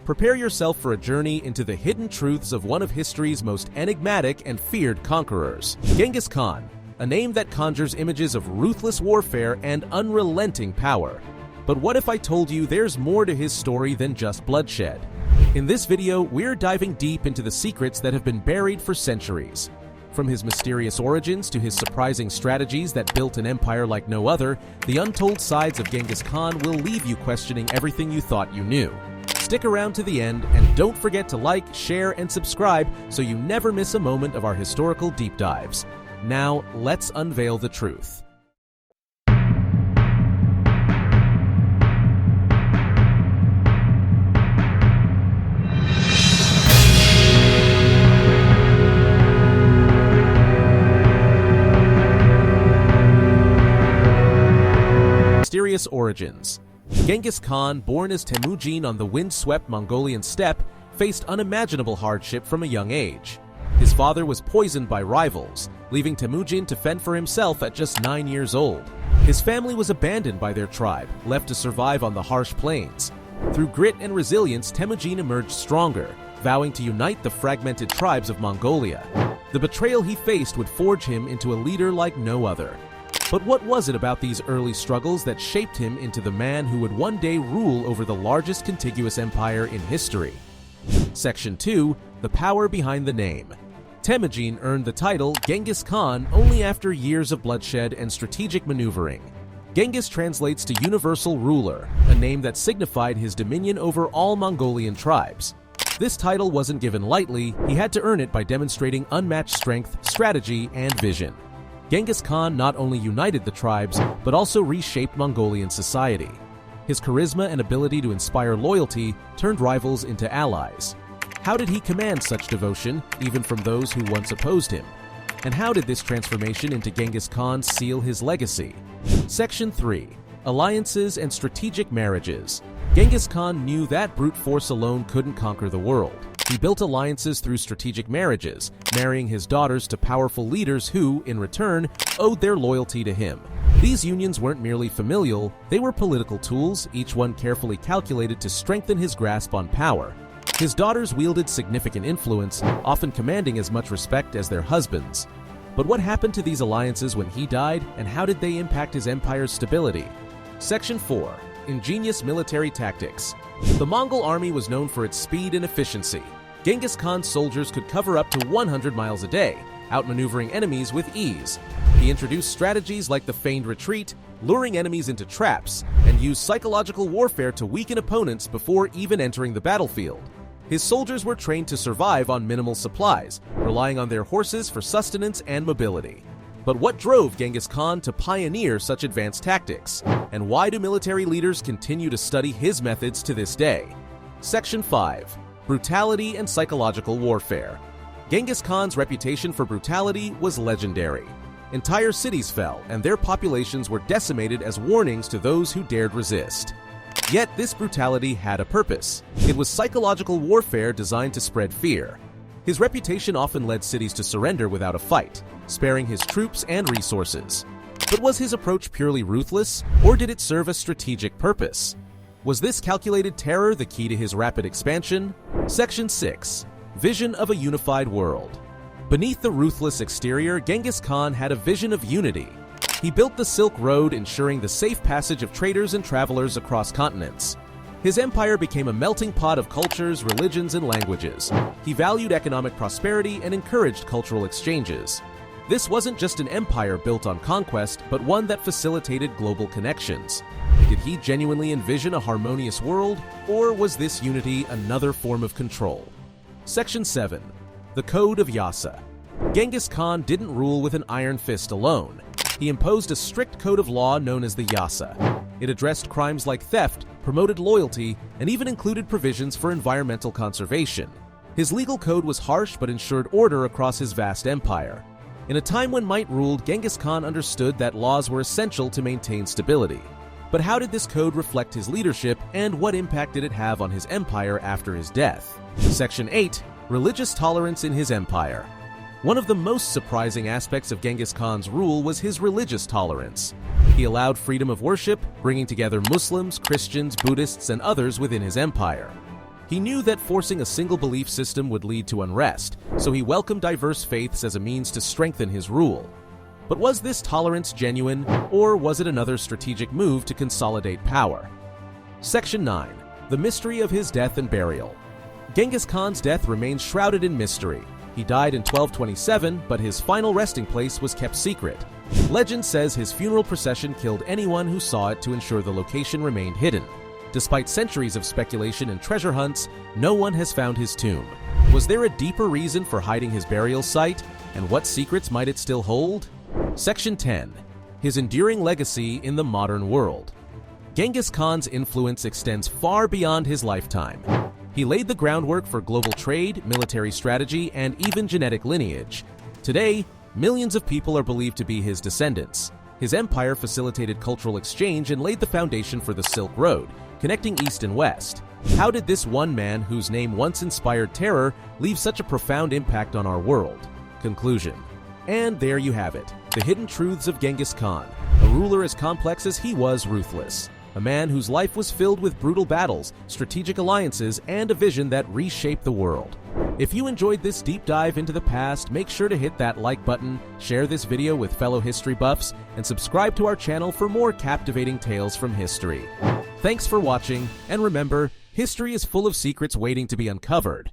Prepare yourself for a journey into the hidden truths of one of history's most enigmatic and feared conquerors, Genghis Khan, a name that conjures images of ruthless warfare and unrelenting power. But what if I told you there's more to his story than just bloodshed? In this video, we're diving deep into the secrets that have been buried for centuries. From his mysterious origins to his surprising strategies that built an empire like no other, the untold sides of Genghis Khan will leave you questioning everything you thought you knew. Stick around to the end, and don't forget to like, share, and subscribe so you never miss a moment of our historical deep dives. Now, let's unveil the truth. Mysterious origins. Genghis Khan, born as Temujin on the wind-swept Mongolian steppe, faced unimaginable hardship from a young age. His father was poisoned by rivals, leaving Temujin to fend for himself at just 9 years old. His family was abandoned by their tribe, left to survive on the harsh plains. Through grit and resilience, Temujin emerged stronger, vowing to unite the fragmented tribes of Mongolia. The betrayal he faced would forge him into a leader like no other. But what was it about these early struggles that shaped him into the man who would one day rule over the largest contiguous empire in history? Section 2. The power behind the name. Temujin earned the title Genghis Khan only after years of bloodshed and strategic maneuvering. Genghis translates to universal ruler, a name that signified his dominion over all Mongolian tribes. This title wasn't given lightly. He had to earn it by demonstrating unmatched strength, strategy, and vision. Genghis Khan not only united the tribes, but also reshaped Mongolian society. His charisma and ability to inspire loyalty turned rivals into allies. How did he command such devotion, even from those who once opposed him? And how did this transformation into Genghis Khan seal his legacy? Section 3. Alliances and strategic marriages. Genghis Khan knew that brute force alone couldn't conquer the world. He built alliances through strategic marriages, marrying his daughters to powerful leaders who, in return, owed their loyalty to him. These unions weren't merely familial, they were political tools, each one carefully calculated to strengthen his grasp on power. His daughters wielded significant influence, often commanding as much respect as their husbands. But what happened to these alliances when he died, and how did they impact his empire's stability? Section 4. Ingenious military tactics. The Mongol army was known for its speed and efficiency. Genghis Khan's soldiers could cover up to 100 miles a day, outmaneuvering enemies with ease. He introduced strategies like the feigned retreat, luring enemies into traps, and used psychological warfare to weaken opponents before even entering the battlefield. His soldiers were trained to survive on minimal supplies, relying on their horses for sustenance and mobility. But what drove Genghis Khan to pioneer such advanced tactics? And why do military leaders continue to study his methods to this day? Section 5. Brutality and psychological warfare. Genghis Khan's reputation for brutality was legendary. Entire cities fell, and their populations were decimated as warnings to those who dared resist. Yet this brutality had a purpose. It was psychological warfare designed to spread fear. His reputation often led cities to surrender without a fight, sparing his troops and resources. But was his approach purely ruthless, or did it serve a strategic purpose? Was this calculated terror the key to his rapid expansion? Section 6. Vision of a unified world. Beneath the ruthless exterior, Genghis Khan had a vision of unity. He built the Silk Road, ensuring the safe passage of traders and travelers across continents. His empire became a melting pot of cultures, religions, and languages. He valued economic prosperity and encouraged cultural exchanges. This wasn't just an empire built on conquest, but one that facilitated global connections. Did he genuinely envision a harmonious world, or was this unity another form of control? Section 7. The Code of Yasa. Genghis Khan didn't rule with an iron fist alone. He imposed a strict code of law known as the Yasa. It addressed crimes like theft, promoted loyalty, and even included provisions for environmental conservation. His legal code was harsh but ensured order across his vast empire. In a time when might ruled, Genghis Khan understood that laws were essential to maintain stability. But how did this code reflect his leadership, and what impact did it have on his empire after his death? Section 8. Religious tolerance in his empire. One of the most surprising aspects of Genghis Khan's rule was his religious tolerance. He allowed freedom of worship, bringing together Muslims, Christians, Buddhists, and others within his empire. He knew that forcing a single belief system would lead to unrest, so he welcomed diverse faiths as a means to strengthen his rule. But was this tolerance genuine, or was it another strategic move to consolidate power? Section 9. The mystery of his death and burial. Genghis Khan's death remains shrouded in mystery. He died in 1227, but his final resting place was kept secret. Legend says his funeral procession killed anyone who saw it to ensure the location remained hidden. Despite centuries of speculation and treasure hunts, no one has found his tomb. Was there a deeper reason for hiding his burial site, and what secrets might it still hold? Section 10. His enduring legacy in the modern world. Genghis Khan's influence extends far beyond his lifetime. He laid the groundwork for global trade, military strategy, and even genetic lineage. Today, millions of people are believed to be his descendants. His empire facilitated cultural exchange and laid the foundation for the Silk Road, connecting East and West. How did this one man, whose name once inspired terror, leave such a profound impact on our world? Conclusion. And there you have it, the hidden truths of Genghis Khan, a ruler as complex as he was ruthless. A man whose life was filled with brutal battles, strategic alliances, and a vision that reshaped the world. If you enjoyed this deep dive into the past, make sure to hit that like button, share this video with fellow history buffs, and subscribe to our channel for more captivating tales from history. Thanks for watching, and remember, history is full of secrets waiting to be uncovered.